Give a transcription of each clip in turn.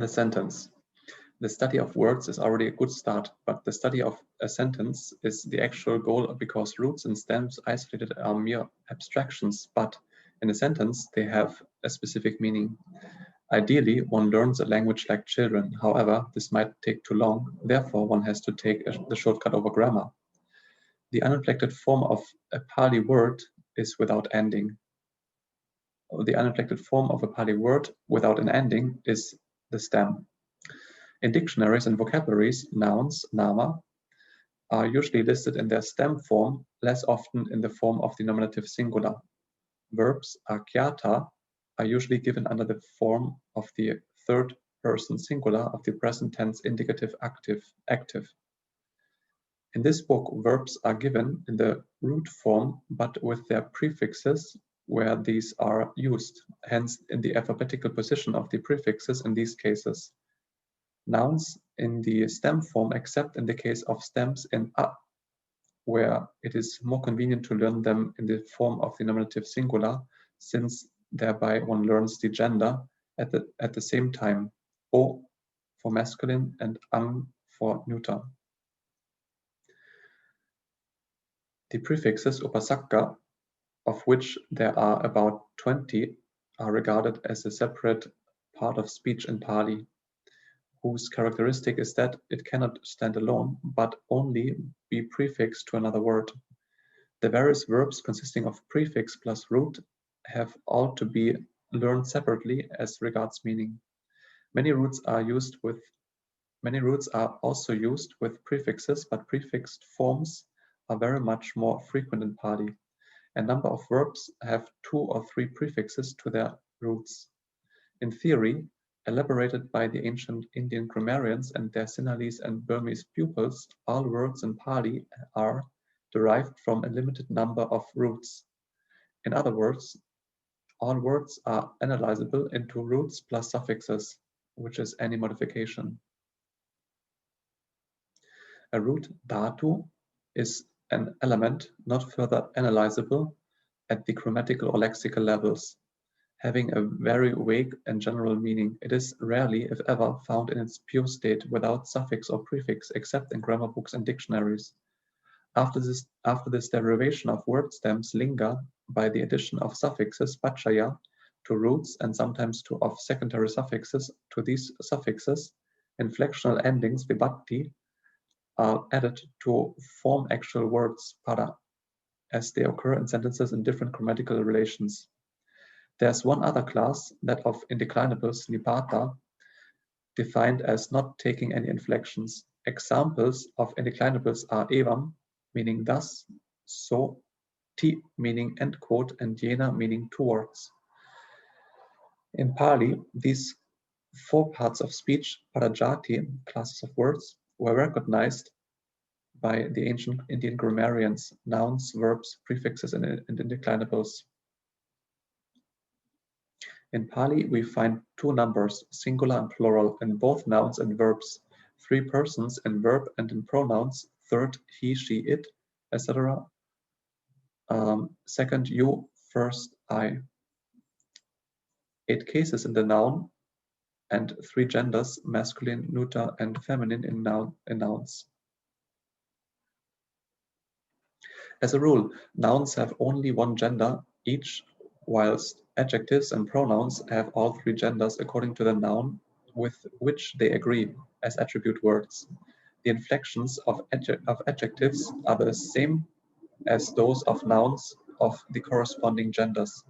The sentence. The study of words is already a good start, but the study of a sentence is the actual goal because roots and stems isolated are mere abstractions, but in a sentence they have a specific meaning. Ideally, one learns a language like children. However, this might take too long. Therefore, one has to take the shortcut over grammar. The uninflected form of a Pali word is without ending. The uninflected form of a Pali word without an ending is the stem. In dictionaries and vocabularies, nouns, nama, are usually listed in their stem form, less often in the form of the nominative singular. Verbs, aṭṭhakathā, are usually given under the form of the third person singular of the present tense indicative active. In this book, verbs are given in the root form, but with their prefixes where these are used, hence in the alphabetical position of the prefixes in these cases. Nouns in the stem form, except in the case of stems in a, where it is more convenient to learn them in the form of the nominative singular, since thereby one learns the gender at the same time, o for masculine and ang for neuter. The prefixes upasakka, of which there are about 20, are regarded as a separate part of speech in Pali, whose characteristic is that it cannot stand alone, but only be prefixed to another word. The various verbs consisting of prefix plus root have all to be learned separately as regards meaning. Many roots are also used with prefixes, but prefixed forms are very much more frequent in Pali. A number of verbs have 2 or 3 prefixes to their roots. In theory, elaborated by the ancient Indian grammarians and their Sinhalese and Burmese pupils, all words in Pali are derived from a limited number of roots. In other words, all words are analyzable into roots plus suffixes, which is any modification. A root dhatu is an element not further analyzable at the grammatical or lexical levels. Having a very vague and general meaning, it is rarely, if ever, found in its pure state without suffix or prefix, except in grammar books and dictionaries. After this derivation of word stems linger by the addition of suffixes pachaya to roots and sometimes of secondary suffixes to these suffixes, inflectional endings vibhakti are added to form actual words para, as they occur in sentences in different grammatical relations. There's one other class, that of indeclinables, nipata, defined as not taking any inflections. Examples of indeclinables are evam, meaning thus, so, ti, meaning end quote, and yena, meaning towards. In Pali, these 4 parts of speech, parajati, classes of words, were recognized by the ancient Indian grammarians, nouns, verbs, prefixes, and indeclinables. In Pali, we find 2 numbers, singular and plural, in both nouns and verbs, 3 persons in verb and in pronouns, third he, she, it, etc. Second you, first I. 8 cases in the noun, and 3 genders, masculine, neuter, and feminine in nouns. As a rule, nouns have only 1 gender each, whilst adjectives and pronouns have all 3 genders according to the noun with which they agree as attribute words. The inflections of adjectives are the same as those of nouns of the corresponding genders.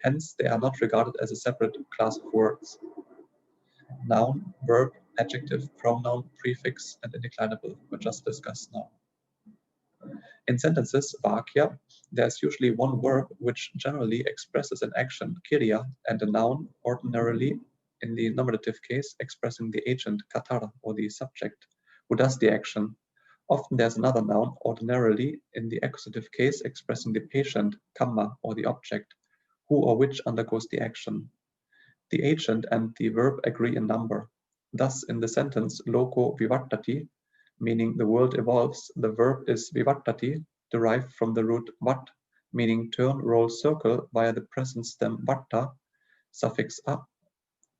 Hence, they are not regarded as a separate class of words. Noun, verb, adjective, pronoun, prefix, and indeclinable were just discussed now. In sentences, vakya, there's usually 1 verb which generally expresses an action, kriya, and a noun, ordinarily, in the nominative case, expressing the agent, kathara, or the subject, who does the action. Often there's another noun, ordinarily, in the accusative case, expressing the patient, kamma, or the object, who or which undergoes the action. The agent and the verb agree in number. Thus, in the sentence, loko vivartati, meaning the world evolves, the verb is vivartati, derived from the root vat, meaning turn, roll, circle, via the present stem varta, suffix a,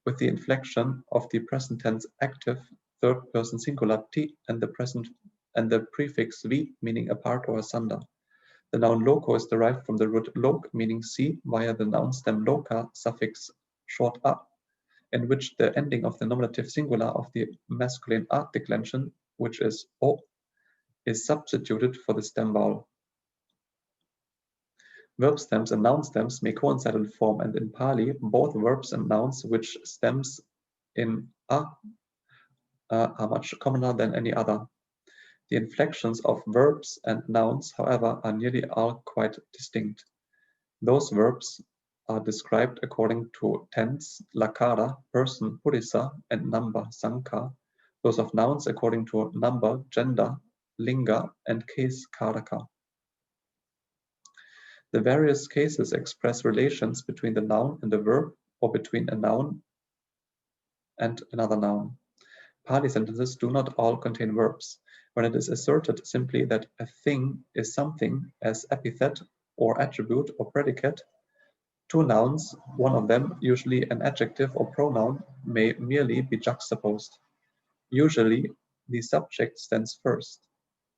with the inflection of the present tense active third person singular ti and the prefix vi, meaning apart or asunder. The noun loco is derived from the root loc, meaning see, via the noun stem loca suffix short a, in which the ending of the nominative singular of the masculine a declension, which is o, is substituted for the stem vowel. Verb stems and noun stems may coincide in form, and in Pali, both verbs and nouns which stems in a are much commoner than any other. The inflections of verbs and nouns, however, are nearly all quite distinct. Those verbs are described according to tense, lakara, person, purisa, and number, sankha. Those of nouns according to number, gender, linga, and case, karaka. The various cases express relations between the noun and the verb, or between a noun and another noun. Pali sentences do not all contain verbs. When it is asserted simply that a thing is something as epithet or attribute or predicate, two nouns, one of them, usually an adjective or pronoun, may merely be juxtaposed. Usually, the subject stands first.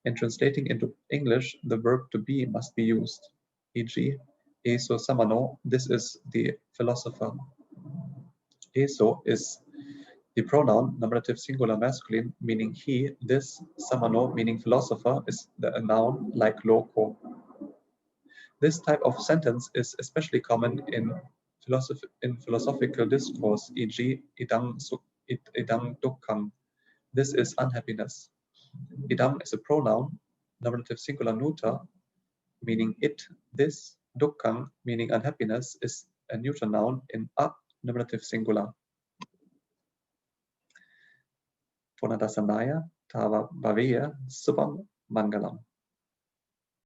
In translating into English, the verb to be must be used, e.g., eso samano, this is the philosopher. Eso is the pronoun, nominative singular masculine, meaning he. This, samano, meaning philosopher, is a noun like loco. This type of sentence is especially common in philosophical discourse, e.g., idang dukkham. This is unhappiness. Idang is a pronoun, nominative singular neuter, meaning it. This, dukkham, meaning unhappiness, is a neuter noun in a, nominative singular. Purnadasanaya Tava Bhaveya Subham Mangalam.